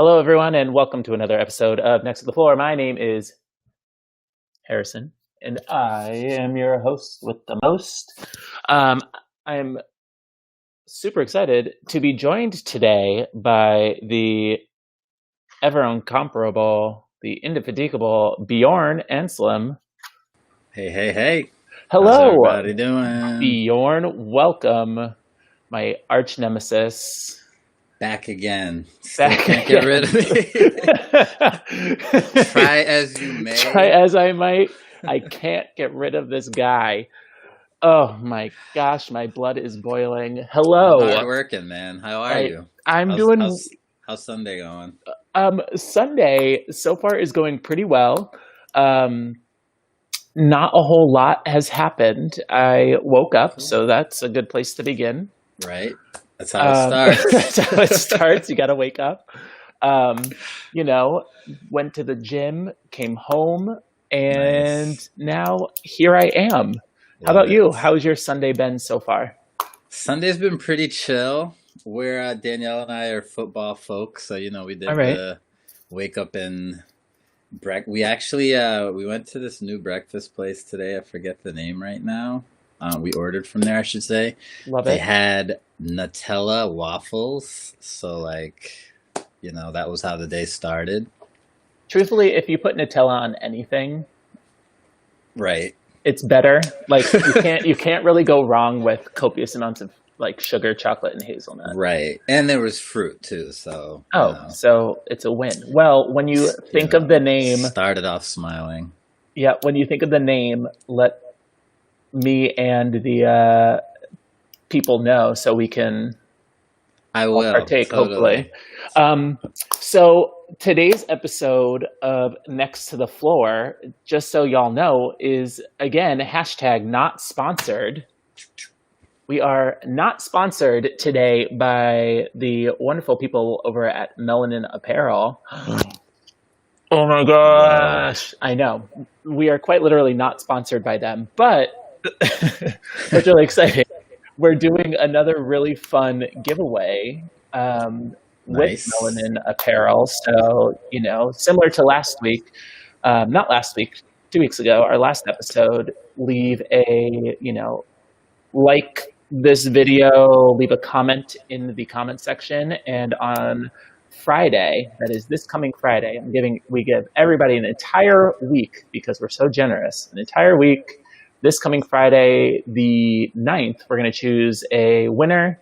Hello, everyone, and welcome to another episode of Next to the Floor. My name is Harrison, and I am your host with the most. I'm super excited to be joined today by the ever incomparable, the indefatigable Bjorn Anselm. Hey, hey, hey. Hello, How's everybody doing? Bjorn. Welcome, my arch nemesis. Back again. Still Back can't again. get rid of me. Try as you may. Try as I might, I can't get rid of this guy. Oh my gosh, my blood is boiling. Hello. Hard working, man. How are you? I'm how's, doing. How's Sunday going? Sunday so far is going pretty well. Not a whole lot has happened. I woke up, so that's a good place to begin. Right. That's how it starts. That's how it starts. You got to wake up. Went to the gym, came home, and now here I am. How about you? How's your Sunday been so far? Sunday's been pretty chill. Danielle and I are football folks, so we did the wake up and we actually we went to this new breakfast place today. I forget the name right now. We ordered from there, I should say. Love They it. had Nutella waffles, so that was how the day started. Truthfully, if you put Nutella on anything, right, it's better. Like you can't really go wrong with copious amounts of like sugar, chocolate, and hazelnut. Right, and there was fruit too, so so it's a win. Well, when you think of the name, started off smiling. Yeah, when you think of the name, let me and the people know so we can partake, totally. Hopefully. So today's episode of Next to the Floor, just so y'all know, is again #not sponsored. We are not sponsored today by the wonderful people over at Melanin Apparel. Oh my gosh. I know. We are quite literally not sponsored by them, but it's really exciting. We're doing another really fun giveaway with Melanin Apparel. So, similar to last week, not last week, 2 weeks ago, our last episode, leave a, like this video, leave a comment in the comment section. And on Friday, that is this coming Friday, we give everybody an entire week, because we're so generous, an entire week. This coming Friday, the 9th, we're going to choose a winner.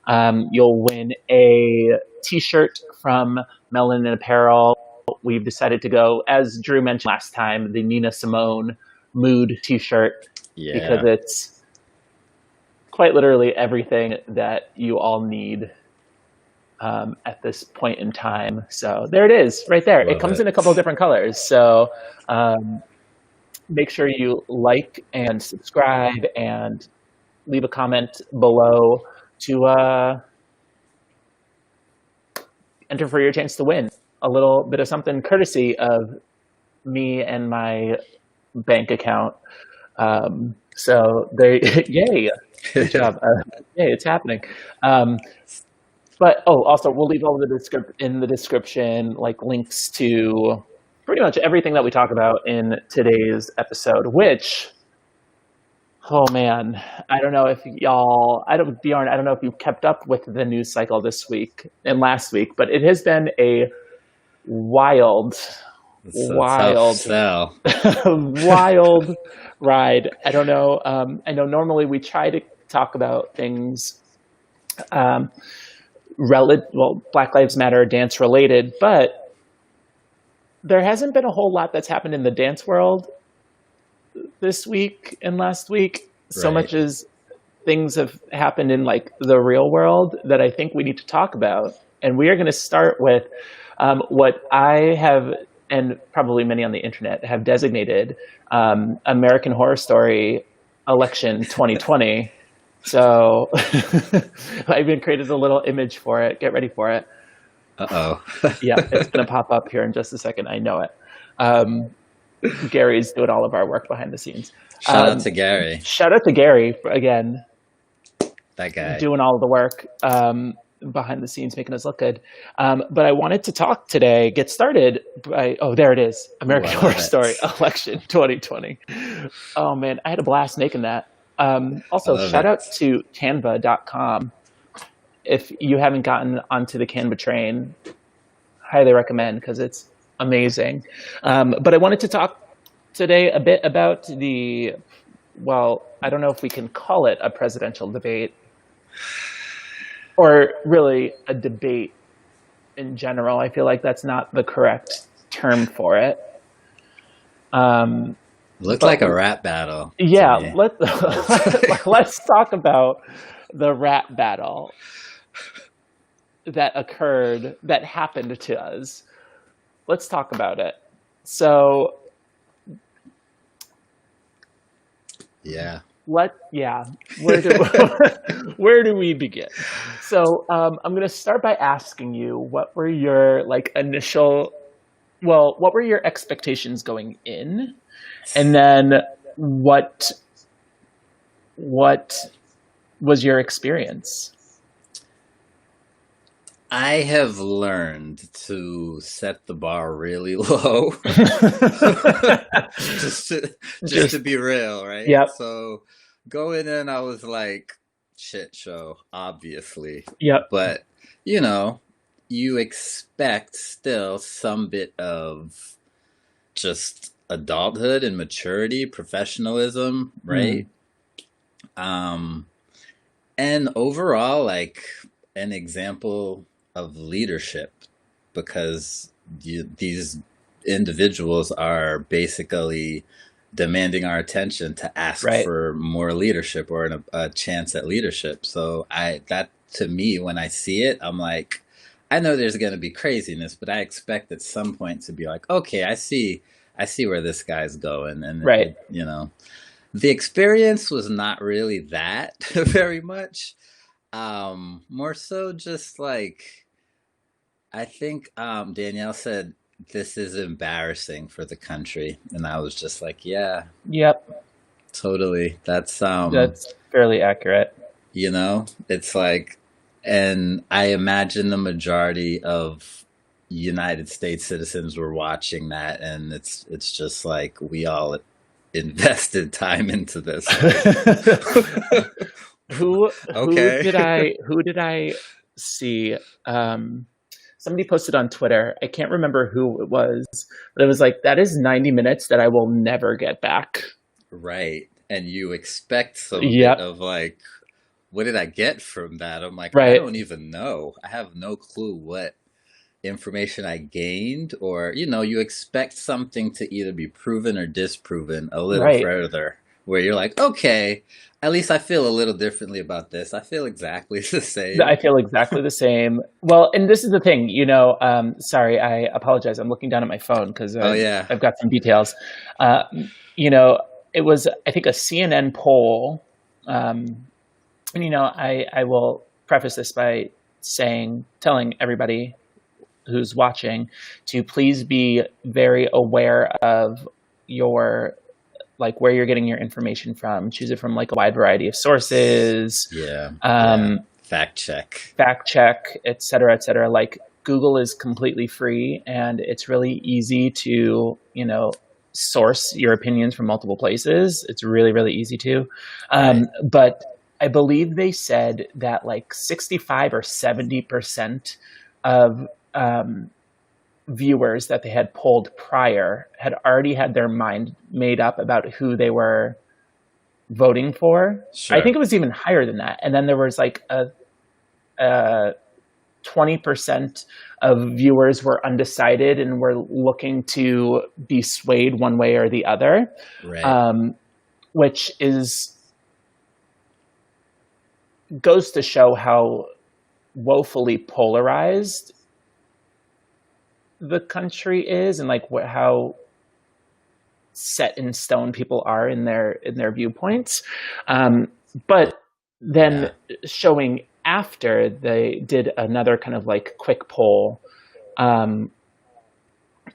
You'll win a t-shirt from Melanin Apparel. We've decided to go, as Drew mentioned last time, the Nina Simone Mood t-shirt, because it's quite literally everything that you all need at this point in time. So there it is, right there. It comes in a couple of different colors. So make sure you like and subscribe and leave a comment below to enter for your chance to win a little bit of something courtesy of me and my bank account. So there, yay, good job. Yay, it's happening. But also we'll leave all in the description, like links to pretty much everything that we talk about in today's episode, which, oh man, I don't know if Bjorn, I don't know if you've kept up with the news cycle this week and last week, but it has been a wild wild ride. I don't know. I know normally we try to talk about things Black Lives Matter dance related, but there hasn't been a whole lot that's happened in the dance world this week and last week, so much as things have happened in like the real world that I think we need to talk about. And we are going to start with what I have, and probably many on the internet, have designated American Horror Story Election 2020. So I even created a little image for it. Get ready for it. Uh-oh. Yeah, it's going to pop up here in just a second. I know it. Gary's doing all of our work behind the scenes. Shout out to Gary. Shout out to Gary again. That guy. Doing all of the work. behind the scenes making us look good. But I wanted to talk today, get started by, there it is, American Horror Story Election 2020. Oh man, I had a blast making that. Also, shout out to Canva.com. If you haven't gotten onto the Canva train, highly recommend because it's amazing. But I wanted to talk today a bit about I don't know if we can call it a presidential debate or really a debate in general. I feel like that's not the correct term for it. Looked like a rap battle. Yeah, let's talk about the rap battle that happened to us. Let's talk about it. So, where do we begin? So, I'm going to start by asking you, what were your what were your expectations going in? And then what was your experience? I have learned to set the bar really low. just to be real, right? Yep. So going in, I was like, shit show, obviously. Yep. But, you expect still some bit of just adulthood and maturity, professionalism, right? And overall, like an example of leadership, because these individuals are basically demanding our attention to ask for more leadership or a chance at leadership. So that to me, when I see it, I'm like, I know there's going to be craziness, but I expect at some point to be like, okay, I see where this guy's going. And the experience was not really that very much. More so just like, I think Danielle said, this is embarrassing for the country. And I was just like, yeah. Yep. Totally. That's fairly accurate. It's like, and I imagine the majority of United States citizens were watching that, and it's just like we all invested time into this. Who did I see? Somebody posted on Twitter. I can't remember who it was, but it was like, that is 90 minutes that I will never get back. Right. And you expect some bit of like, what did I get from that? I'm like, I don't even know. I have no clue what information I gained, or, you expect something to either be proven or disproven a little further, where you're like, okay, at least I feel a little differently about this. I feel exactly the same. I feel exactly the same. Well, and this is the thing, sorry, I apologize. I'm looking down at my phone because I've got some details. It was, I think, a CNN poll. And, I will preface this by telling everybody who's watching to please be very aware of where you're getting your information from. Choose it from a wide variety of sources. Fact check, et cetera, et cetera. Google is completely free, and it's really easy to, source your opinions from multiple places. It's really, really easy to. But I believe they said that 65 or 70% of viewers that they had polled prior had already had their mind made up about who they were voting for. Sure. I think it was even higher than that. And then there was a 20% of viewers were undecided and were looking to be swayed one way or the other, which goes to show how woefully polarized the country is, and how set in stone people are in their viewpoints. But then showing after they did another kind of quick poll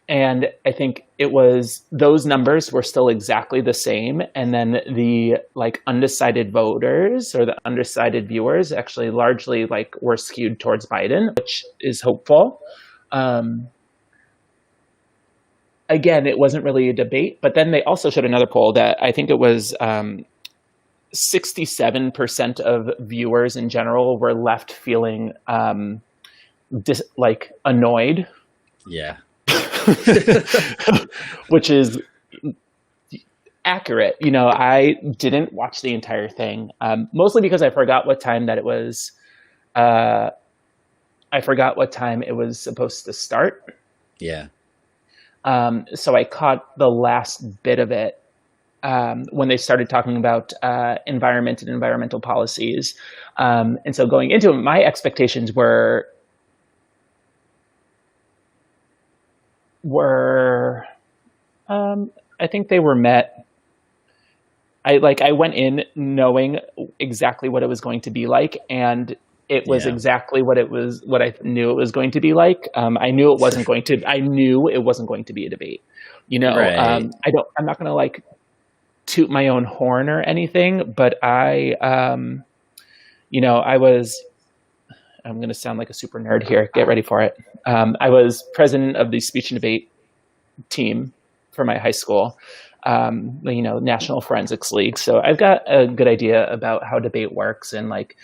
And I think it was, those numbers were still exactly the same. And then the like undecided voters or the undecided viewers actually largely like were skewed towards Biden, which is hopeful. Again, it wasn't really a debate, but then they also showed another poll that I think it was 67% of viewers in general were left feeling like annoyed. Yeah. Which is accurate. You know, I didn't watch the entire thing, mostly because I forgot what time that it was. I forgot what time it was supposed to start. Yeah. So I caught the last bit of it when they started talking about environment and environmental policies. And so going into it, my expectations were I think they were met. I went in knowing exactly what it was going to be like, and it was exactly what I knew it was going to be like. I knew it wasn't going to be a debate. You know, right. I'm not going to like toot my own horn or anything, but I'm going to sound like a super nerd here. Get ready for it. I was president of the speech and debate team for my high school, National Forensics League. So I've got a good idea about how debate works. And like,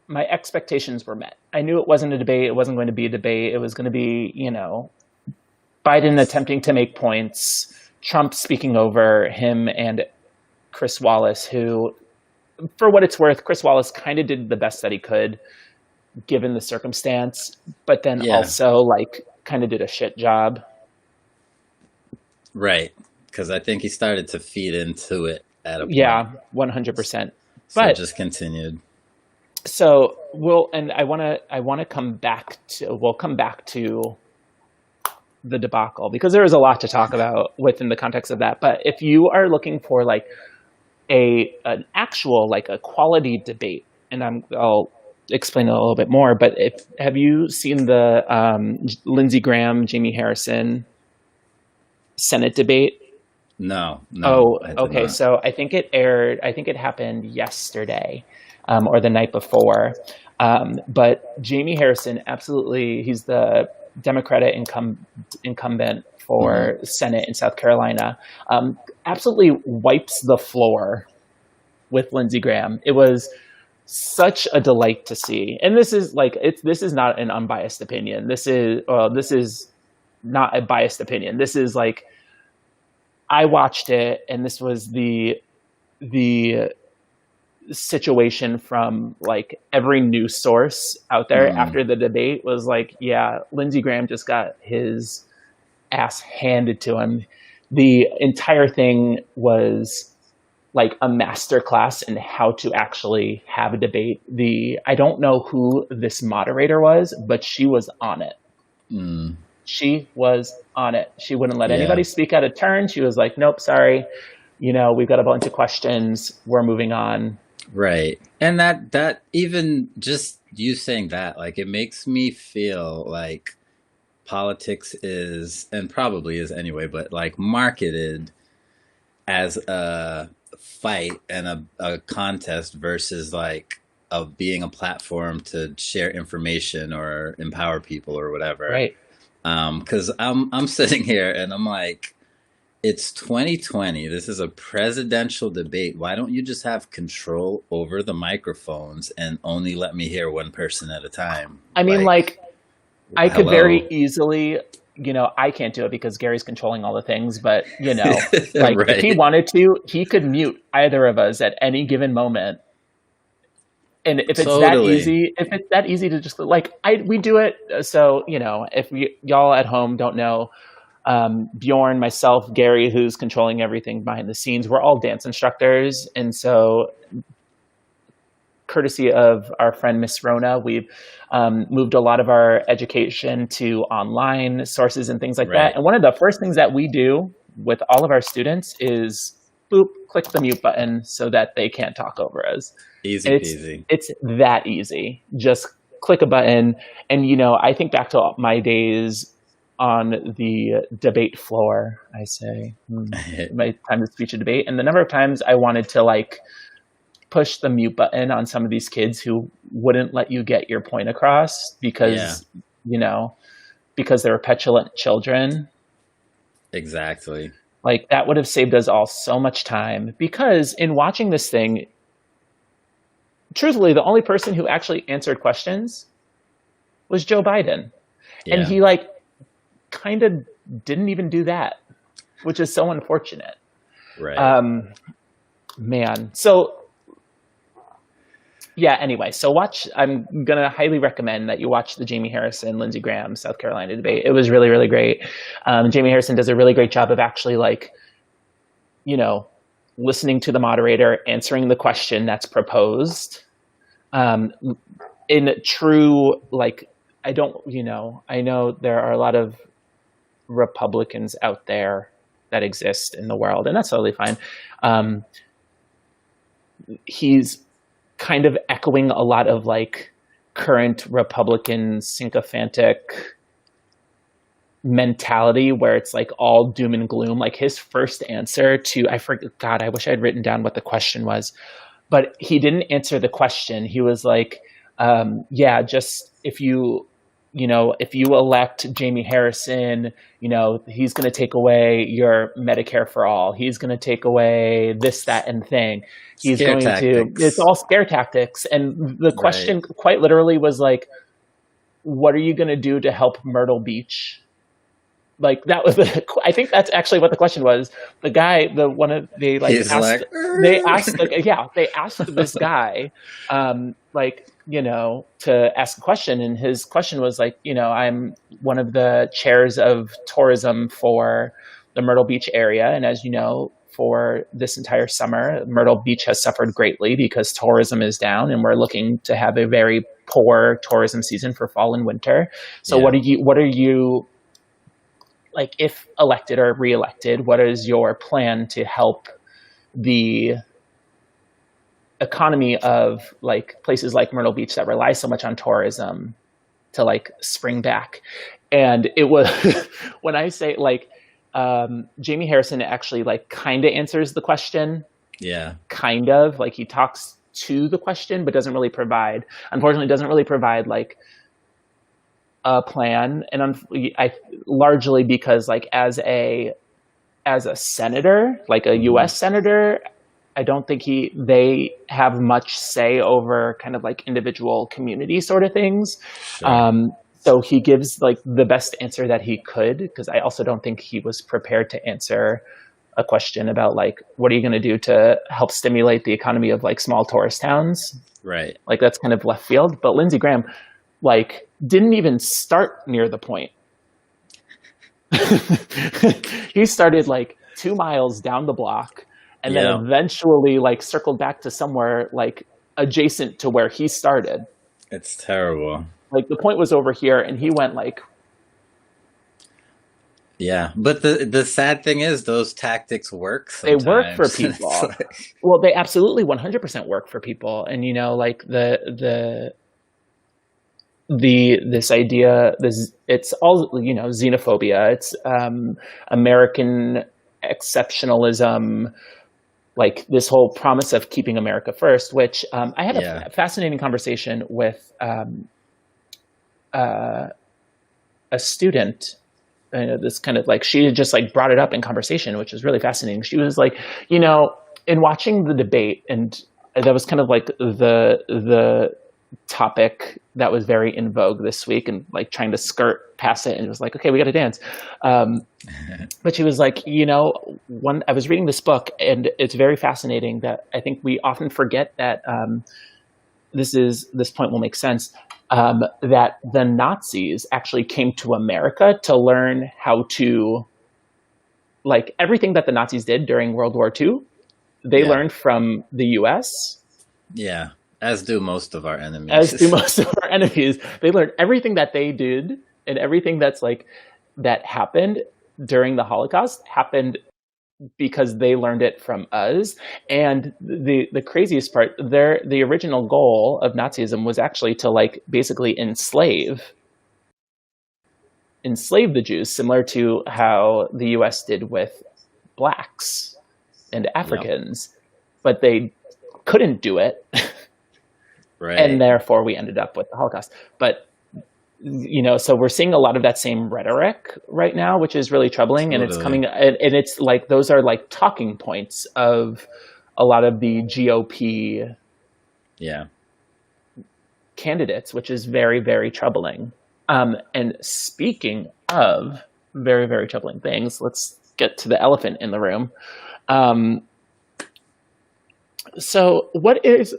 my expectations were met. I knew it wasn't a debate. It wasn't going to be a debate. It was going to be, Biden attempting to make points, Trump speaking over him, and Chris Wallace, who, for what it's worth, Chris Wallace kind of did the best that he could given the circumstance, but then also like kind of did a shit job. Right. Because I think he started to feed into it at a point. Yeah, 100%. So it just continued. So we'll come back to the debacle because there is a lot to talk about within the context of that. But if you are looking for like an actual like a quality debate, and I'll explain it a little bit more. But have you seen the Lindsey Graham, Jamie Harrison Senate debate? No. Oh, okay. So I think it aired. I think it happened yesterday or the night before. But Jamie Harrison, absolutely, he's the Democratic incumbent for Senate in South Carolina. Absolutely wipes the floor with Lindsey Graham. It was such a delight to see. And this is not an unbiased opinion. This is not a biased opinion. This is like, I watched it and this was the situation from like every news source out there after the debate was like, yeah, Lindsey Graham just got his ass handed to him. The entire thing was like a masterclass in how to actually have a debate. I don't know who this moderator was, but she was on it. She was on it. She wouldn't let anybody speak out of turn. She was like, nope, sorry. We've got a bunch of questions. We're moving on. Right. And that even just you saying that, like, it makes me feel like politics is, and probably is anyway, but like marketed as a fight and a contest versus like of being a platform to share information or empower people or whatever. Right. Because I'm sitting here and I'm like, it's 2020. This is a presidential debate. Why don't you just have control over the microphones and only let me hear one person at a time? I mean, like I could very easily, I can't do it because Gary's controlling all the things, but like right. If he wanted to, he could mute either of us at any given moment. And if it's that easy to just like, we do it. So, if y'all at home don't know, Bjorn, myself, Gary, who's controlling everything behind the scenes, we're all dance instructors. And so courtesy of our friend Miss Rona, we've moved a lot of our education to online sources and things like that. And one of the first things that we do with all of our students is boop, click the mute button so that they can't talk over us. Easy peasy. It's that easy. Just click a button. And, you know, I think back to my days on the debate floor, I say, my time to speech a debate. And the number of times I wanted to like push the mute button on some of these kids who wouldn't let you get your point across because, you know, because they were petulant children. Exactly. Like that would have saved us all so much time, because in watching this thing, truthfully, the only person who actually answered questions was Joe Biden. Yeah. And he like kind of didn't even do that, which is so unfortunate. Right. Man. So yeah, anyway, so I'm going to highly recommend that you watch the Jamie Harrison, Lindsey Graham, South Carolina debate. It was really, really great. Jamie Harrison does a really great job of actually like, you know, listening to the moderator, answering the question that's proposed. In true, like, I know there are a lot of Republicans out there that exist in the world, and that's totally fine. He's kind of echoing a lot of like current Republican sycophantic mentality where it's like all doom and gloom. Like his first answer to, I wish I had written down what the question was, but he didn't answer the question. He was like, just if you elect Jamie Harrison, you know, he's going to take away your Medicare for all. He's going to take away this, that, and thing. It's all scare tactics. And the question quite literally was like, what are you going to do to help Myrtle Beach? Like that was, I think that's actually what the question was. The guy, they asked this guy, you know, to ask a question. And his question was like, you know, I'm one of the chairs of tourism for the Myrtle Beach area. And as you know, for this entire summer, Myrtle Beach has suffered greatly because tourism is down, and we're looking to have a very poor tourism season for fall and winter. So what are you like, if elected or reelected, what is your plan to help the economy of like places like Myrtle Beach that rely so much on tourism to like spring back? And it was when I say like Jamie Harrison actually like kind of answers the question. Yeah. Kind of like he talks to the question, but doesn't really provide like a plan. And largely because like as a senator, like a US senator, I don't think they have much say over kind of like individual community sort of things. Sure. So he gives like the best answer that he could, because I also don't think he was prepared to answer a question about like, what are you going to do to help stimulate the economy of like small tourist towns? Right. Like that's kind of left field. But Lindsey Graham like didn't even start near the point. He started like 2 miles down the block and then eventually like circled back to somewhere like adjacent to where he started. It's terrible. Like the point was over here and he went like. Yeah, but the sad thing is those tactics work sometimes. They work for people. Well, they absolutely 100% work for people. And, you know, like this idea, it's all, you know, xenophobia. It's American exceptionalism, like this whole promise of keeping America first, which I had a fascinating conversation with a student. This kind of like, she just like brought it up in conversation, which is really fascinating. She was like, you know, in watching the debate, and that was kind of like the topic that was very in vogue this week, and like trying to skirt past it, and it was like, okay, we got to dance. But she was like, you know, I was reading this book, and it's very fascinating that I think we often forget that this point will make sense. That the Nazis actually came to America to learn how to, like everything that the Nazis did during World War II, they learned from the US. Yeah, as do most of our enemies. They learned everything that they did, and everything that's like, that happened during the Holocaust happened because they learned it from us. And the craziest part, the original goal of Nazism was actually to like basically enslave the Jews, similar to how the US did with blacks and Africans, but they couldn't do it. Right. And therefore we ended up with the Holocaust. But, you know, so we're seeing a lot of that same rhetoric right now, which is really troubling. Totally. And it's coming, and it's like, those are like talking points of a lot of the GOP candidates, which is very, very troubling. And speaking of very, very troubling things, let's get to the elephant in the room. So what is,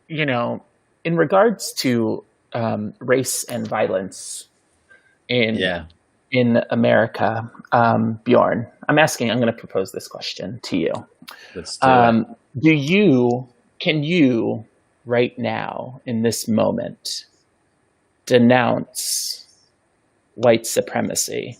you know, in regards to race and violence in America, Bjorn, I'm going to propose this question to you. Let's do it. Can you right now in this moment denounce white supremacy?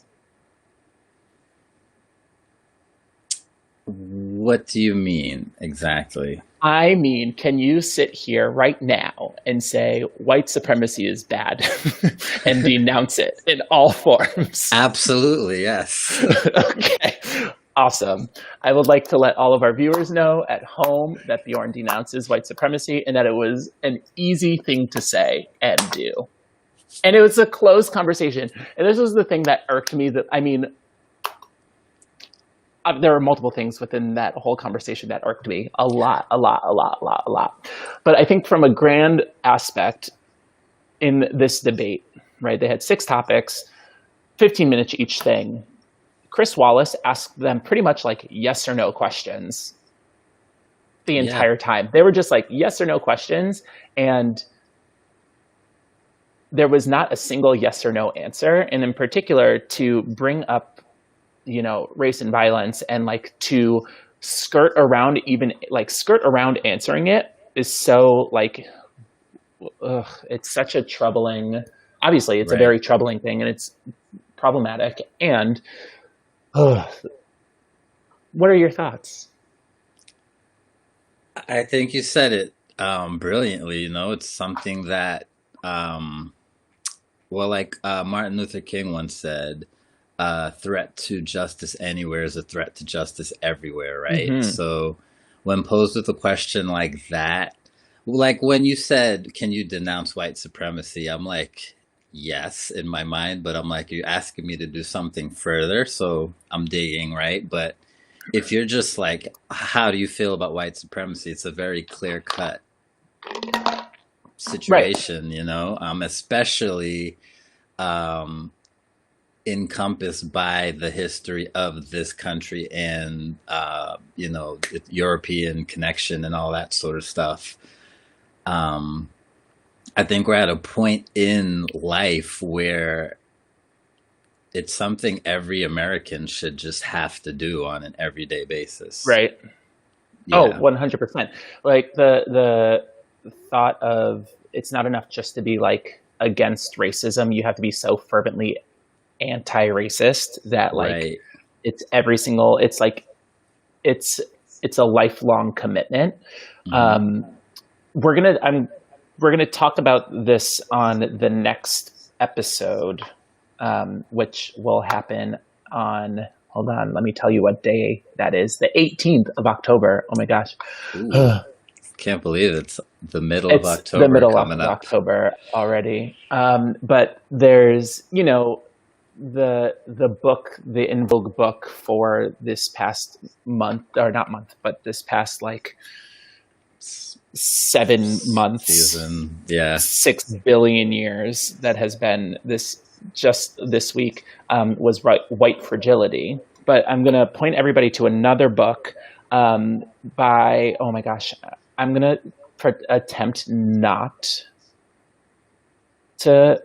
What do you mean exactly? I mean, can you sit here right now and say white supremacy is bad and denounce it in all forms? Absolutely, yes. Okay, awesome. I would like to let all of our viewers know at home that Bjorn denounces white supremacy and that it was an easy thing to say and do. And it was a closed conversation. And this was the thing that irked me. There are multiple things within that whole conversation that irked me a lot. But I think from a grand aspect in this debate, right, they had 6 topics, 15 minutes each thing. Chris Wallace asked them pretty much like yes or no questions the entire time. They were just like yes or no questions. And there was not a single yes or no answer. And in particular, to bring up, you know, race and violence and like to skirt around answering it is so like, it's such a troubling, obviously it's a very troubling thing and it's problematic. And what are your thoughts? I think you said it brilliantly. You know, it's something that, Martin Luther King once said, threat to justice anywhere is a threat to justice everywhere, right? Mm-hmm. So when posed with a question like that, like when you said, can you denounce white supremacy? I'm like, yes, in my mind, but I'm like, you're asking me to do something further. So I'm digging, right? But if you're just like, how do you feel about white supremacy? It's a very clear cut situation, you know, especially, encompassed by the history of this country and you know, the European connection and all that sort of stuff. I think we're at a point in life where it's something every American should just have to do on an everyday basis. Right. Yeah. Oh, 100%. Like the thought of it's not enough just to be like against racism. You have to be so fervently anti-racist that like it's every single, it's like it's a lifelong commitment. Mm-hmm. We're gonna talk about this on the next episode, which will happen on, hold on, let me tell you what day that is, the 18th of October. Oh my gosh. Can't believe it's the middle of October. The middle of October already. But there's, you know, the book, the in vogue book for this past month, or not month, but this past like 7 months, season, 6 billion years that has been just this week, was White Fragility. But I'm going to point everybody to another book by, oh my gosh, I'm going to attempt not to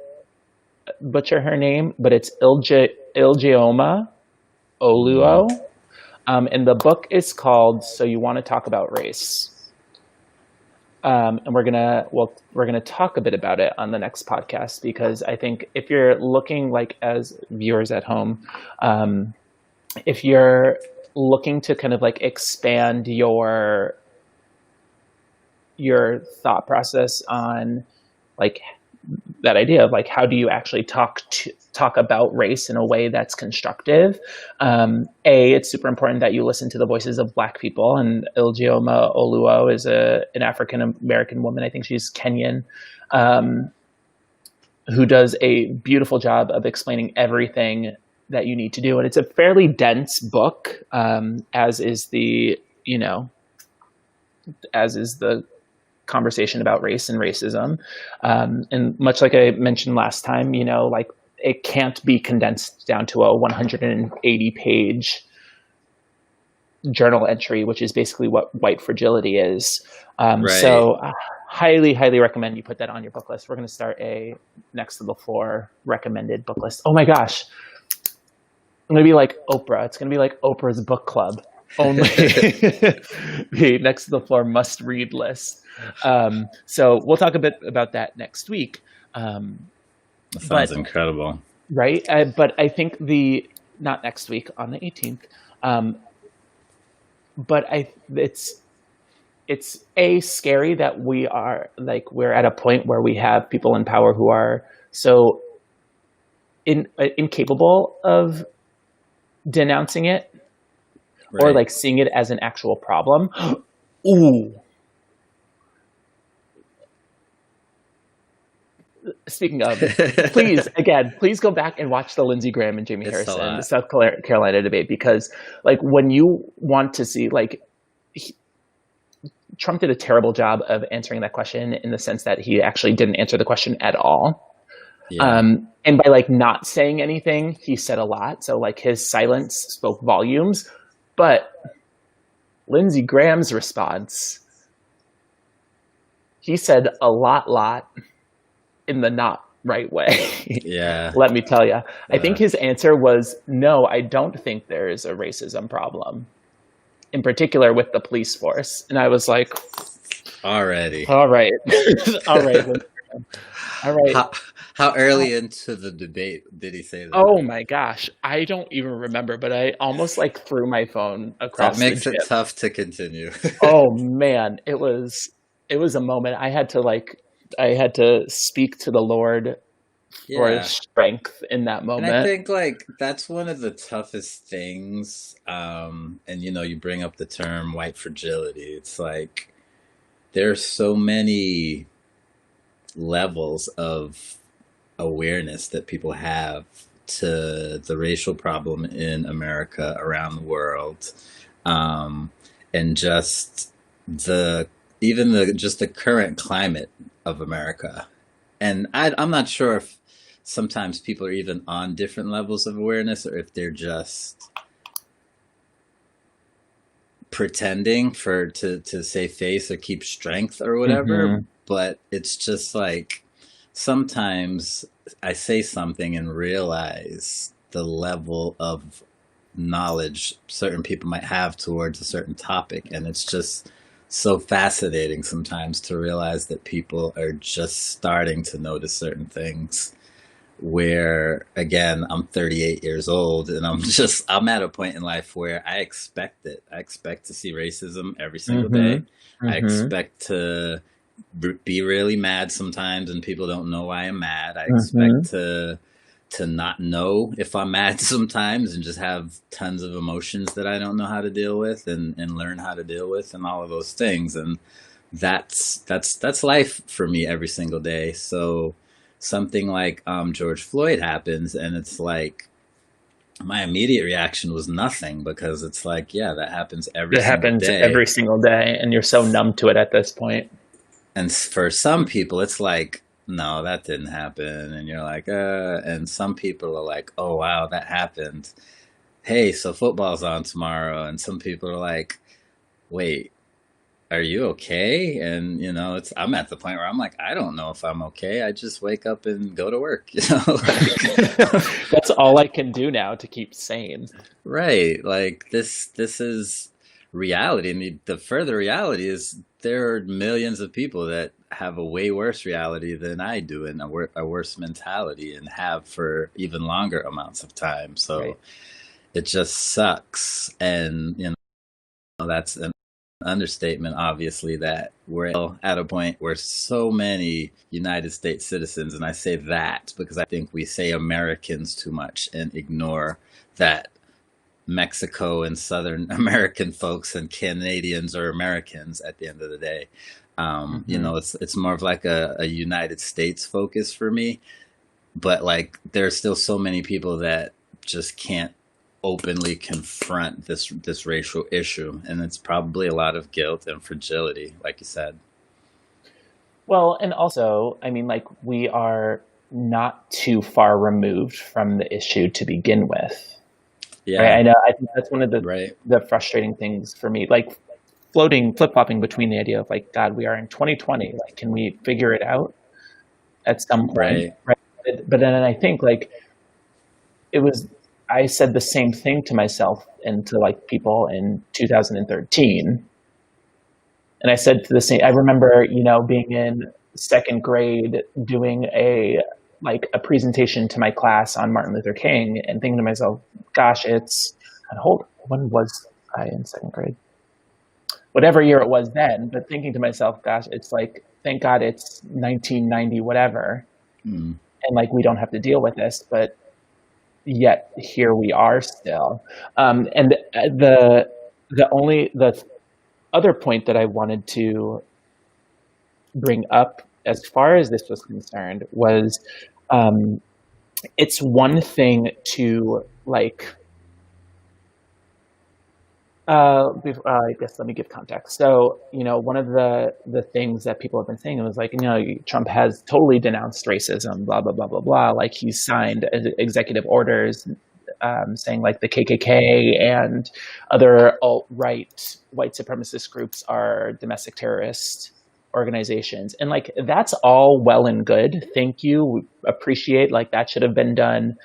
butcher her name, but it's Ijeoma Oluo. And the book is called So You Want to Talk About Race. And we're gonna talk a bit about it on the next podcast, because I think if you're looking, like, as viewers at home, if you're looking to kind of like expand your thought process on like that idea of like how do you actually talk about race in a way that's constructive. It's super important that you listen to the voices of Black people, and Ijeoma Oluo is an African American woman. I think she's Kenyan, who does a beautiful job of explaining everything that you need to do. And it's a fairly dense book, as is the conversation about race and racism. And much like I mentioned last time, like it can't be condensed down to a 180-page journal entry, which is basically what white fragility is. Right. So highly, highly recommend you put that on your book list. We're going to start a Next to the Floor recommended book list. Oh my gosh. I'm going to be like Oprah. It's going to be like Oprah's book club. Only the Next to the Floor must read list. So we'll talk a bit about that next week. That sounds incredible. Right. But I think not next week, on the 18th. But it's scary that we're at a point where we have people in power who are so incapable of denouncing it, right, or like seeing it as an actual problem. Ooh. Speaking of, please go back and watch the Lindsey Graham and Jamie Harrison, the South Carolina debate, because like when you want to see Trump did a terrible job of answering that question in the sense that he actually didn't answer the question at all. Yeah. And by like not saying anything, he said a lot. So like his silence spoke volumes. But Lindsey Graham's response, he said a lot in the not right way. Yeah. Let me tell you. I think his answer was, no, I don't think there is a racism problem, in particular with the police force. And I was like, all right. All right. All right. How early into the debate did he say that? Oh my gosh. I don't even remember, but I almost like threw my phone across the gym. That makes it tough to continue. Oh man. It was a moment. I had to speak to the Lord for his strength in that moment. And I think like that's one of the toughest things. And you bring up the term white fragility. It's like there's so many levels of awareness that people have to the racial problem in America, around the world, and just the current climate of America. And I'm not sure if sometimes people are even on different levels of awareness, or if they're just pretending to save face or keep strength or whatever. Mm-hmm. But it's just like sometimes I say something and realize the level of knowledge certain people might have towards a certain topic. And it's just so fascinating sometimes to realize that people are just starting to notice certain things where, again, I'm 38 years old and I'm at a point in life where I expect it. I expect to see racism every single day. Mm-hmm. I expect to be really mad sometimes and people don't know why I'm mad. I expect to not know if I'm mad sometimes and just have tons of emotions that I don't know how to deal with and learn how to deal with, and all of those things. And that's life for me every single day. So something like George Floyd happens and it's like my immediate reaction was nothing, because it's like, yeah, that happens every single day and you're so numb to it at this point. And for some people, it's like, no, that didn't happen. And you're like, and some people are like, oh, wow, that happened. Hey, so football's on tomorrow. And some people are like, wait, are you okay? And, I'm at the point where I'm like, I don't know if I'm okay. I just wake up and go to work, That's all I can do now to keep sane. Right. Like this is reality. And the further reality is there are millions of people that have a way worse reality than I do, and a worse mentality, and have for even longer amounts of time. So it just sucks. And, that's an understatement, obviously, that we're at a point where so many United States citizens, and I say that because I think we say Americans too much and ignore that Mexico and Southern American folks and Canadians are Americans at the end of the day. It's more of like a United States focus for me, but like there's still so many people that just can't openly confront this racial issue, and it's probably a lot of guilt and fragility, like you said. Well, and also, I mean, like, we are not too far removed from the issue to begin with. Yeah, right? I know. I think that's one of right. the frustrating things for me. Like, flip-flopping between the idea of like, God, we are in 2020. Like, can we figure it out at some point? Right. But then I think like I said the same thing to myself and to like people in 2013. And I said to the same, I remember, being in second grade doing a presentation to my class on Martin Luther King and thinking to myself, gosh, when was I in second grade? Whatever year it was then, but thinking to myself, gosh, it's like, thank God it's 1990, whatever. Mm. And like, we don't have to deal with this, but yet here we are still. And the other point that I wanted to bring up as far as this was concerned was, it's one thing to like, I guess let me give context. So, one of the things that people have been saying was like, Trump has totally denounced racism, blah, blah, blah, blah, blah. Like he's signed executive orders saying like the KKK and other alt-right white supremacist groups are domestic terrorist organizations. And like, that's all well and good. Thank you. We appreciate like that should have been done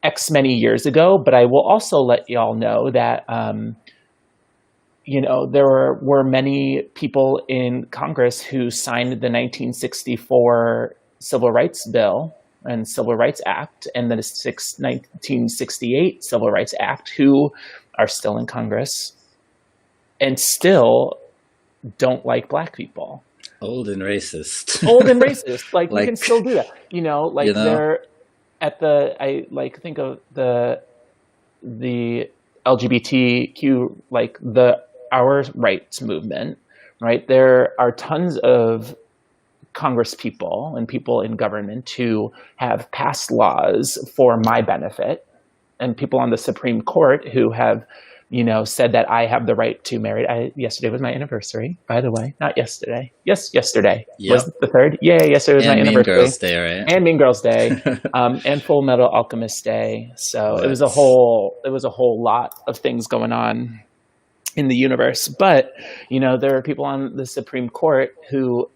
X many years ago, but I will also let y'all know that, there were many people in Congress who signed the 1964 Civil Rights Bill and Civil Rights Act and the 1968 Civil Rights Act who are still in Congress and still don't like Black people. Old and racist. Like you can still do that. They're I like think of the LGBTQ, like the our rights movement, right? There are tons of Congress people and people in government who have passed laws for my benefit, and people on the Supreme Court who have, said that I have the right to marry. Yesterday was my anniversary, by the way. Not yesterday. Yes, yesterday. Yep. Was the 3rd? Yeah, yesterday was my anniversary. Mean Girls Day, right? And Mean Girls Day, and Full Metal Alchemist Day. So it was a whole lot of things going on in the universe. But, there are people on the Supreme Court who,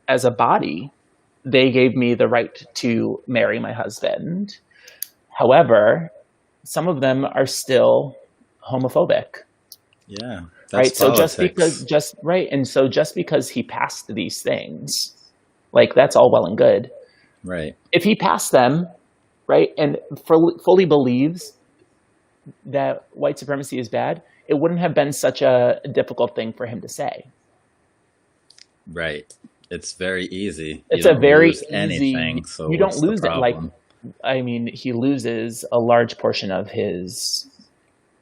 as a body, they gave me the right to marry my husband. However, some of them are still homophobic. Yeah. Right. So just because he passed these things, like that's all well and good. Right. If he passed them, right, and fully believes that white supremacy is bad, it wouldn't have been such a difficult thing for him to say. Right. It's very easy. It's a very easy anything. So you don't lose it. Like, I mean, he loses a large portion of his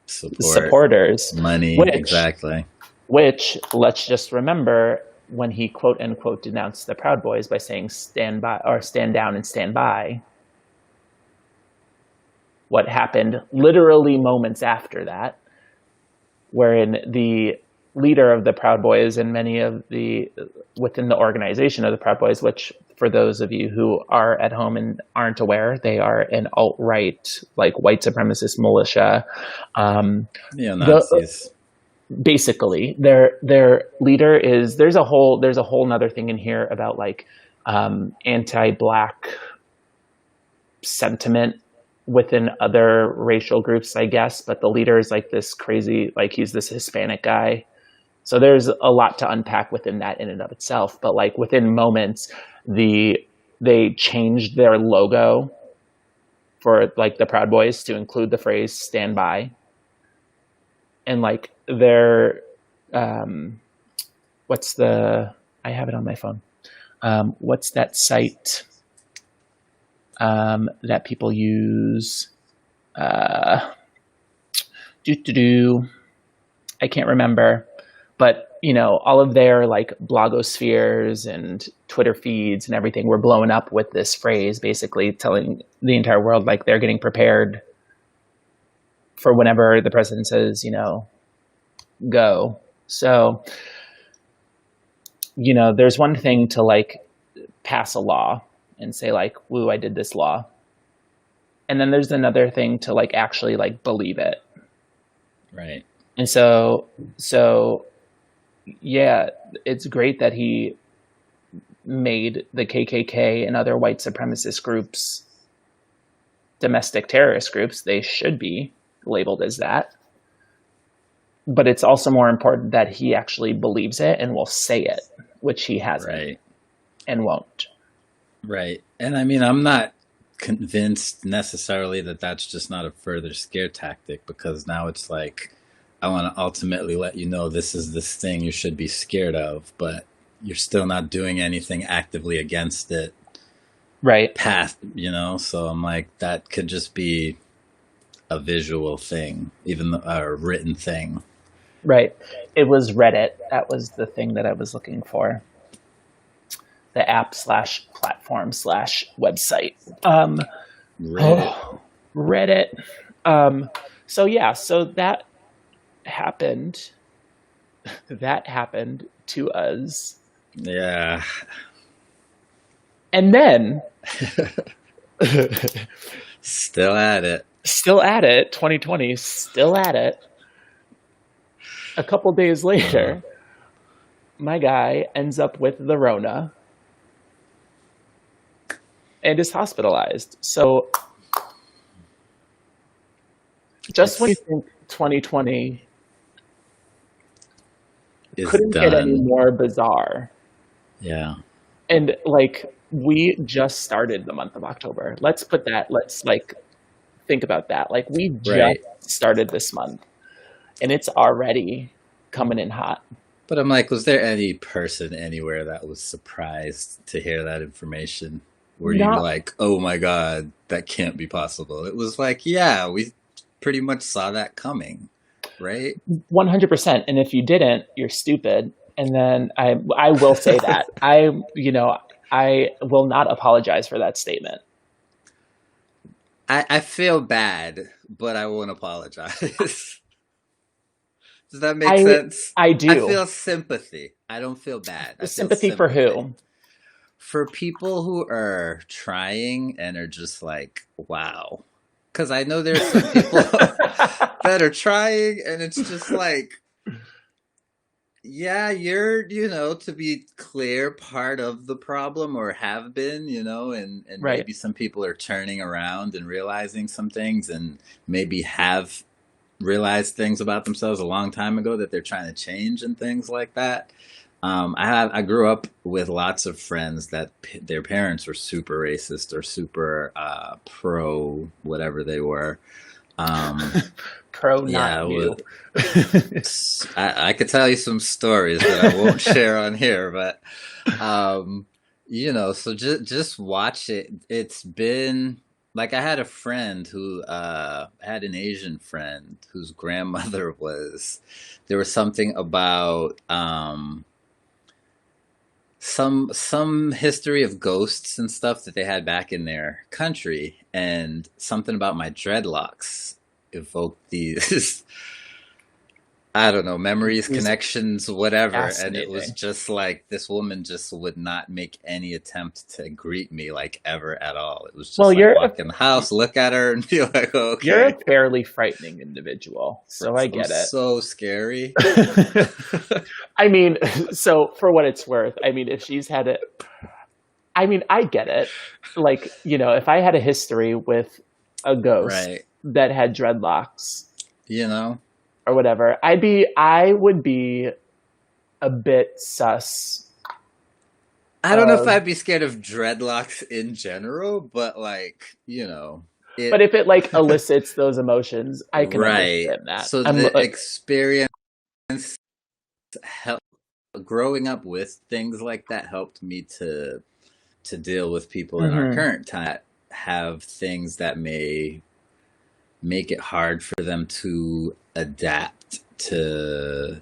supporters, money, exactly. Which, let's just remember, when he quote unquote denounced the Proud Boys by saying stand by or stand down and stand by, what happened literally moments after that, wherein the leader of the Proud Boys and many of within the organization of the Proud Boys, which for those of you who are at home and aren't aware, they are an alt-right, like white supremacist militia. Nazis. Basically, their leader is there's a whole nother thing in here about like anti-Black sentiment within other racial groups, I guess. But the leader is like this crazy, like he's this Hispanic guy. So there's a lot to unpack within that in and of itself. But like within moments, they changed their logo for like the Proud Boys to include the phrase "stand by," and like their what's the I have it on my phone. What's that site that people use? I can't remember, but you know, all of their like blogospheres and Twitter feeds and everything were blowing up with this phrase, basically telling the entire world like they're getting prepared for whenever the president says, you know, go. So, you know, there's one thing to like pass a law and say like, woo, I did this law. And then there's another thing to like actually like believe it. Right. And so yeah, it's great that he made the KKK and other white supremacist groups domestic terrorist groups. They should be labeled as that. But it's also more important that he actually believes it and will say it, which he hasn't, right, and won't. Right. And I mean, I'm not convinced necessarily that that's just not a further scare tactic, because now it's like, I want to ultimately let you know this is this thing you should be scared of, but you're still not doing anything actively against it. Right. Past, you know, so I'm like, that could just be a visual thing, even a written thing. Right. It was Reddit. That was the thing that I was looking for. The app / platform / website. Reddit. Reddit. So yeah, so that happened. That happened to us. Yeah. And then still at it. 2020, still at it. A couple days later, my guy ends up with the Rona and is hospitalized. So just when you think 2020 couldn't get any more bizarre. Yeah. And like, we just started the month of October. Let's like think about that. Like, we just started this month and it's already coming in hot. But I'm like, was there any person anywhere that was surprised to hear that information? Were you like, oh my God, that can't be possible? It was like, yeah, we pretty much saw that coming, right? 100%. And if you didn't, you're stupid. And then I will say that. I will not apologize for that statement. I feel bad, but I won't apologize. Does that make sense? I do. I feel sympathy. I don't feel bad. I feel sympathy for who? For people who are trying and are just like, wow. Because I know there's some people that are trying and it's just like, yeah, you're, to be clear, part of the problem, or have been, and maybe some people are turning around and realizing some things, and maybe have realized things about themselves a long time ago that they're trying to change and things like that. I grew up with lots of friends that their parents were super racist or super pro whatever they were. Pro not you. I could tell you some stories that I won't share on here, but so just watch it. It's been like, I had a friend who had an Asian friend whose grandmother there was something about some history of ghosts and stuff that they had back in their country, and something about my dreadlocks evoked these I don't know, memories, connections, whatever. And it was just like, this woman just would not make any attempt to greet me like ever at all. It was just walk in the house, look at her and be like, okay. You're a fairly frightening individual, so I get it. So scary. I mean, so for what it's worth, I mean, if she's had it, I mean, I get it. Like, if I had a history with a ghost that had dreadlocks, or whatever, I would be a bit sus. I don't know if I'd be scared of dreadlocks in general, but like, But if it like elicits those emotions, I can understand that. So the experience help growing up with things like that helped me to deal with people in our current time that have things that may make it hard for them to adapt to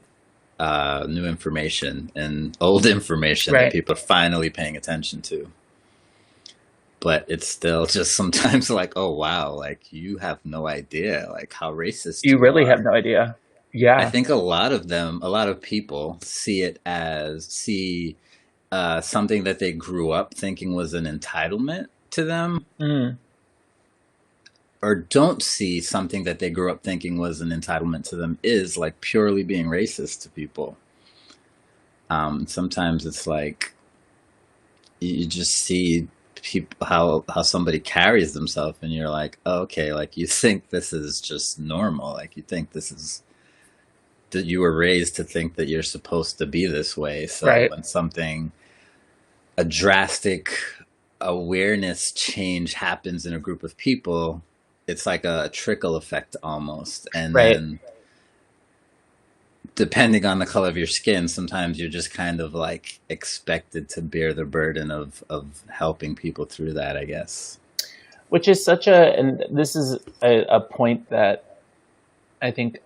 new information and old information that people are finally paying attention to. But it's still just sometimes like, oh wow, like you have no idea like how racist you really have no idea. Yeah. I think a lot of people see it as something that they grew up thinking was an entitlement to them. Or don't see something that they grew up thinking was an entitlement to them is like purely being racist to people. Sometimes it's like you just see people how somebody carries themselves, and you're like, oh, okay, like you think this is just normal, like you think this is that you were raised to think that you're supposed to be this way. So when a drastic awareness change happens in a group of people, it's like a trickle effect almost. And then depending on the color of your skin, sometimes you're just kind of like expected to bear the burden of helping people through that, I guess. Which is and this is a point that I think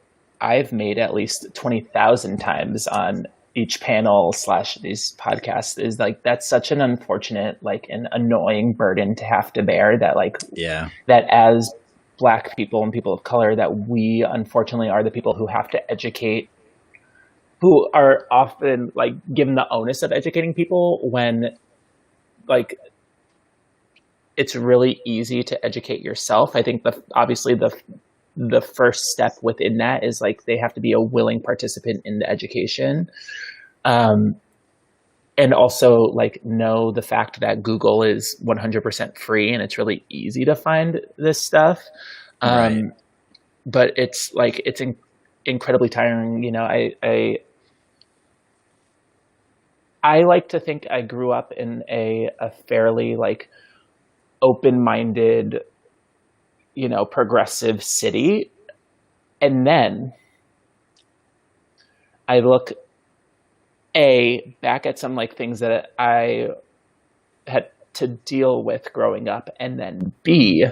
I've made at least 20,000 times on each panel / these podcasts, is like, that's such an unfortunate, like an annoying burden to have to bear, that like, that as Black people and people of color, that we unfortunately are the people who have to educate, who are often like given the onus of educating people, when like it's really easy to educate yourself. I think obviously the first step within that is like they have to be a willing participant in the education. And also like know the fact that Google is 100% free and it's really easy to find this stuff. But it's like, it's incredibly tiring. You know, I like to think I grew up in a fairly like open-minded, you know, progressive city. And then I look back at some like things that I had to deal with growing up, and then B,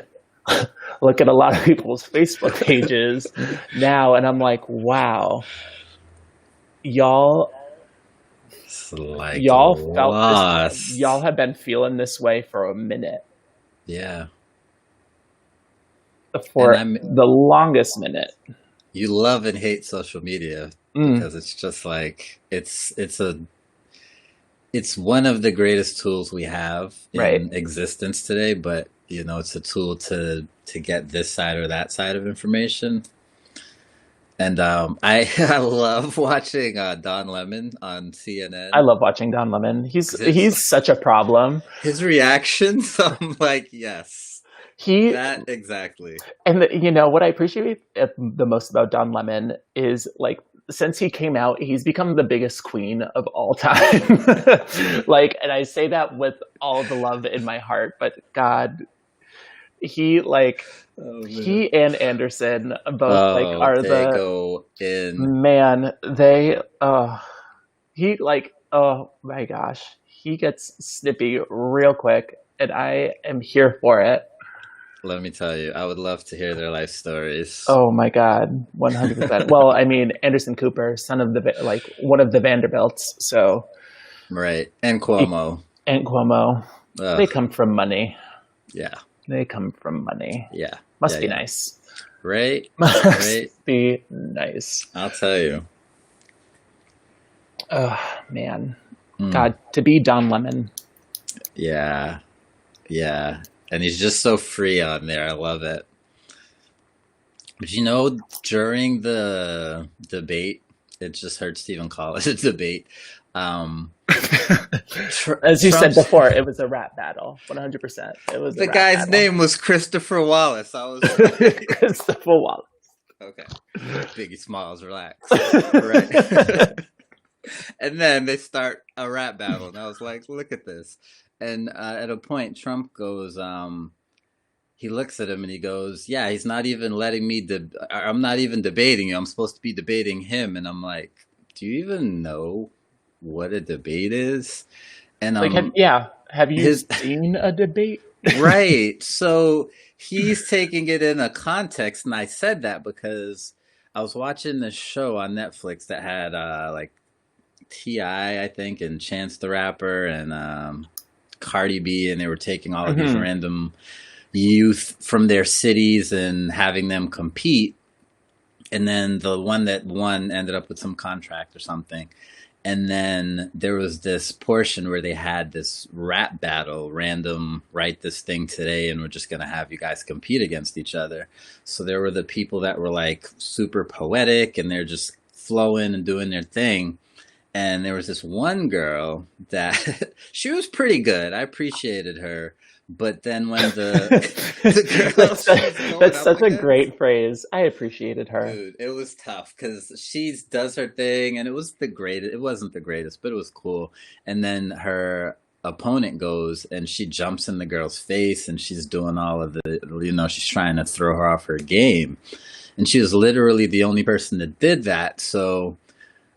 look at a lot of people's Facebook pages now, and I'm like, wow, y'all felt this, y'all have been feeling this way for a minute. Yeah. For the longest minute. You love and hate social media because it's just like it's one of the greatest tools we have in existence today, but you know, it's a tool to get this side or that side of information. And I love watching Don Lemon on CNN. I love watching Don Lemon. He's such a problem. His reactions, I'm like, yes. That exactly. And you know what I appreciate the most about Don Lemon is like, since he came out, he's become the biggest queen of all time. Like, and I say that with all the love in my heart, but God, he like, he and Anderson both like are go in. Man, he like, oh my gosh, he gets snippy real quick, and I am here for it. Let me tell you, I would love to hear their life stories. Oh my God, 100%. Well, I mean, Anderson Cooper, son of one of the Vanderbilts, so. Right, and Cuomo. They come from money. Yeah. They come from money. Yeah. Must be nice. Right? Must be nice. I'll tell you. Oh, man. God, to be Don Lemon. Yeah. Yeah. And he's just so free on there. I love it. But you know, during the debate, it just heard Stephen call it a debate. As you said before, it was a rap battle. 100%. It was. The guy's name was Christopher Wallace. I was Christopher Wallace. Okay. Biggie Smalls, relax. Right. And then they start a rap battle, and I was like, look at this. And at a point, Trump goes, he looks at him and he goes, "Yeah, he's not even letting me. I'm not even debating you. I'm supposed to be debating him." And I'm like, "Do you even know what a debate is?" And Like, have you seen a debate? right. So he's taking it in a context, and I said that because I was watching this show on Netflix that had like T.I., I think, and Chance the Rapper and Cardi B, and they were taking all of these random youth from their cities and having them compete. And then the one that won ended up with some contract or something. And then there was this portion where they had this rap battle, random, write this thing today, and we're just going to have you guys compete against each other. So there were the people that were like super poetic and they're just flowing and doing their thing. And there was this one girl that she was pretty good. I appreciated her. But then when the girl that's such a great phrase. I appreciated her. Dude, it was tough because she does her thing, and it was the greatest. It wasn't the greatest, but it was cool. And then her opponent goes and she jumps in the girl's face, and she's doing all of the, she's trying to throw her off her game. And she was literally the only person that did that. So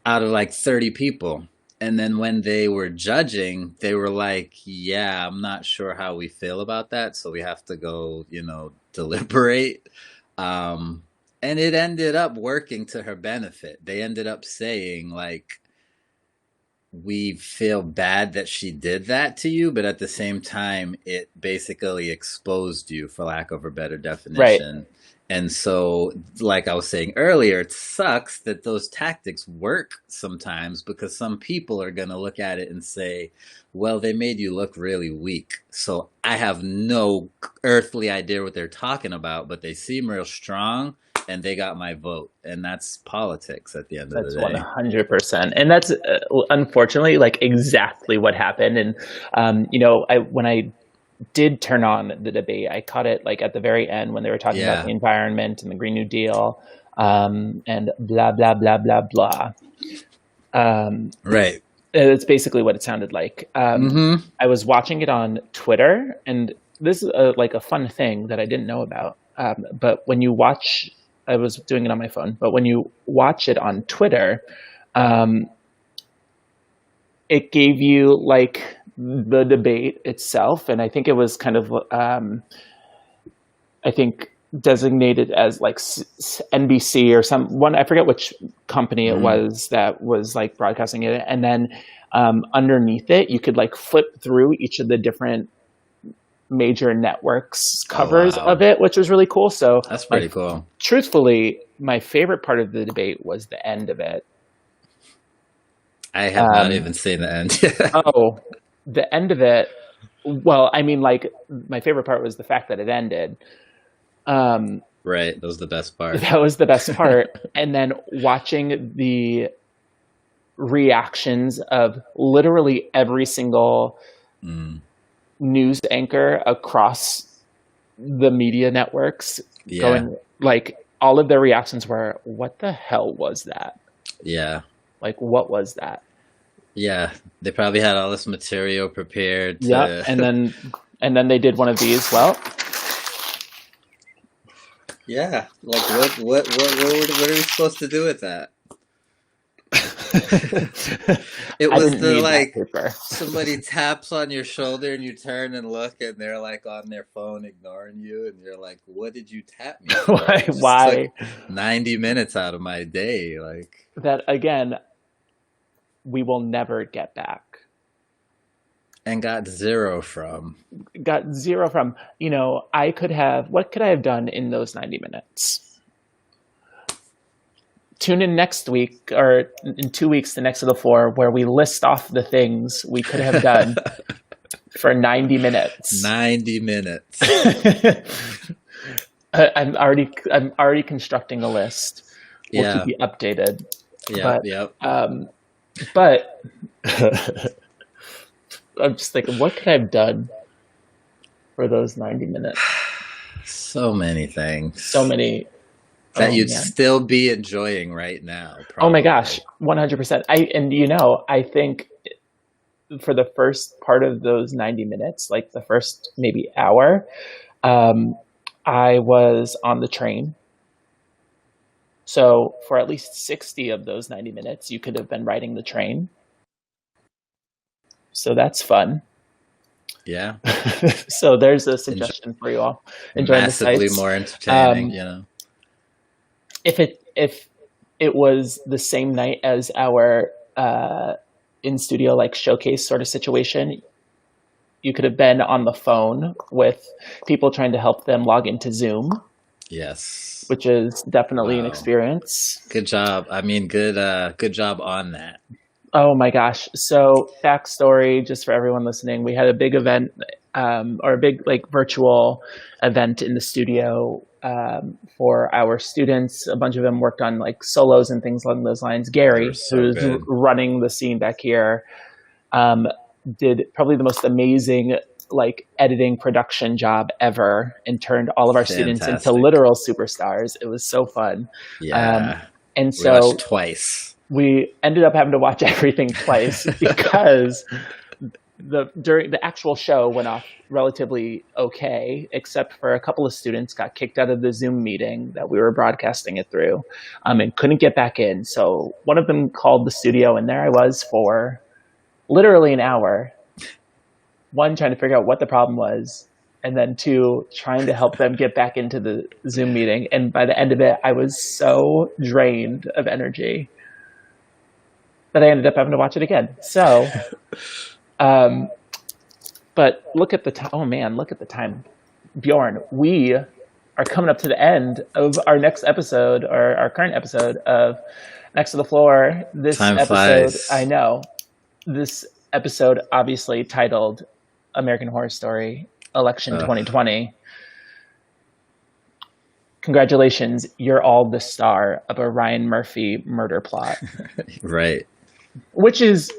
out of like 30 people. And then when they were judging, they were like, yeah, I'm not sure how we feel about that. So we have to go, deliberate. And it ended up working to her benefit. They ended up saying, like, we feel bad that she did that to you, but at the same time, it basically exposed you, for lack of a better definition. Right. And so, like I was saying earlier, it sucks that those tactics work sometimes because some people are going to look at it and say, well, they made you look really weak. So I have no earthly idea what they're talking about, but they seem real strong and they got my vote. And that's politics at the end of the day. That's 100%. And that's unfortunately like exactly what happened. And, when I did turn on the debate, I caught it like at the very end when they were talking about the environment and the Green New Deal, and blah, blah, blah, blah, blah. Right. It's basically what it sounded like. I was watching it on Twitter, and this is like a fun thing that I didn't know about. But when you watch, I was doing it on my phone, but when you watch it on Twitter, it gave you like the debate itself, and I think it was kind of designated as like NBC or someone, I forget which company it was that was like broadcasting it, and then underneath it you could like flip through each of the different major networks covers of it, which was really cool. So that's pretty cool. Truthfully, my favorite part of the debate was the end of it. I have not even seen the end. The end of it, well, I mean, like, my favorite part was the fact that it ended. Right, that was the best part. That was the best part. And then watching the reactions of literally every single news anchor across the media networks going, like, all of their reactions were, what the hell was that? Yeah. Like, what was that? Yeah, they probably had all this material prepared. Yeah, and then they did one of these. Well, yeah, like what are we supposed to do with that? It was like somebody taps on your shoulder and you turn and look and they're like on their phone ignoring you and you're like, what did you tap me for? Why? 90 minutes out of my day, like that again. We will never get back. And got zero from. What could I have done in those 90 minutes? Tune in next week or in 2 weeks, the next of the four, where we list off the things we could have done for 90 minutes. 90 minutes. I'm already constructing a list. We'll keep you updated. But I'm just thinking, what could I have done for those 90 minutes? So many things. So many. That you'd still be enjoying right now. Probably. Oh my gosh, 100%. I think for the first part of those 90 minutes, like the first maybe hour, I was on the train. So for at least 60 of those 90 minutes, you could have been riding the train. So that's fun. Yeah. So there's a suggestion for you all. Enjoying massively the sights. more entertaining, you know. If it was the same night as our in studio like showcase sort of situation, you could have been on the phone with people trying to help them log into Zoom. Yes. Which is definitely an experience. Good job. I mean, good job on that. Oh my gosh. So backstory, just for everyone listening, we had a big event or a big like virtual event in the studio for our students. A bunch of them worked on like solos and things along those lines. Gary, who's running the scene back here, did probably the most amazing like editing production job ever and turned all of our students into literal superstars. It was so fun. Yeah. And so twice. We ended up having to watch everything twice because during the actual show went off relatively okay, except for a couple of students got kicked out of the Zoom meeting that we were broadcasting it through, and couldn't get back in. So one of them called the studio, and there I was for literally an hour. One, trying to figure out what the problem was, and then two, trying to help them get back into the Zoom meeting. And by the end of it, I was so drained of energy that I ended up having to watch it again. So, but look at the time. Oh man, look at the time. Bjorn, we are coming up to the end of our next episode, or our current episode of Next to the Floor. This time episode, flies. I know, this episode obviously titled American Horror Story Election 2020. Congratulations, you're all the star of a Ryan Murphy murder plot. Right. Which is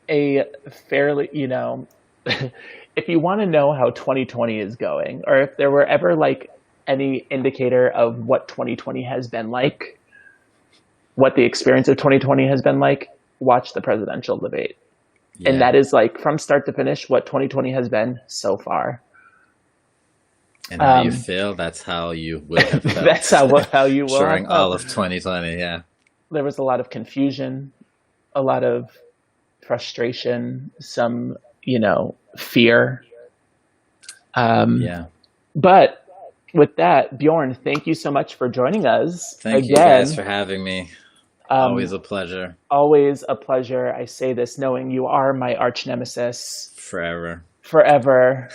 a fairly, you know, if you want to know how 2020 is going, or if there were ever like any indicator of what 2020 has been like, what the experience of 2020 has been like, watch the presidential debate. Yeah. And that is like from start to finish what 2020 has been so far. And how you feel, that's how you will have felt. That's how you will. During all of 2020, yeah. There was a lot of confusion, a lot of frustration, some, you know, fear. Yeah. But with that, Bjorn, thank you so much for joining us. Thank you guys for having me. Always a pleasure. Always a pleasure. I say this knowing you are my arch nemesis. Forever. Forever.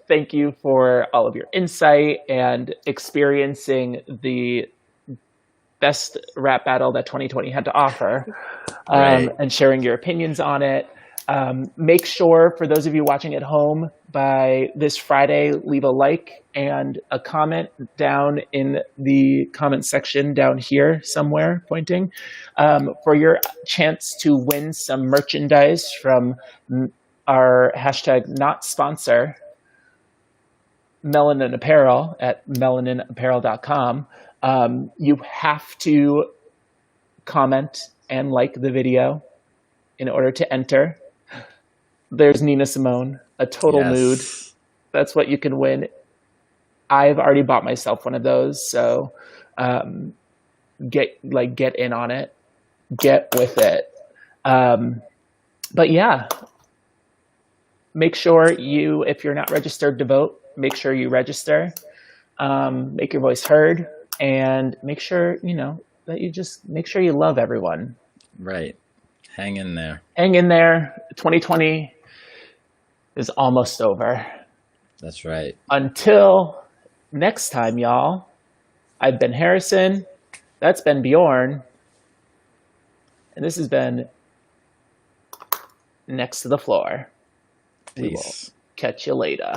Thank you for all of your insight and experiencing the best rap battle that 2020 had to offer, and sharing your opinions on it. Make sure, for those of you watching at home, by this Friday, leave a like and a comment down in the comment section down here somewhere, pointing, for your chance to win some merchandise from our hashtag not sponsor, Melanin Apparel at melaninapparel.com. You have to comment and like the video in order to enter. There's Nina Simone, a total mood. That's what you can win. I've already bought myself one of those, so get in on it, get with it. But yeah, make sure if you're not registered to vote, make sure you register, make your voice heard, and make sure, that you just make sure you love everyone. Right. Hang in there. Hang in there. 2020 is almost over. That's right. Until next time, y'all. I've been Harrison. That's been Bjorn. And this has been Next to the Floor. Peace. We will catch you later.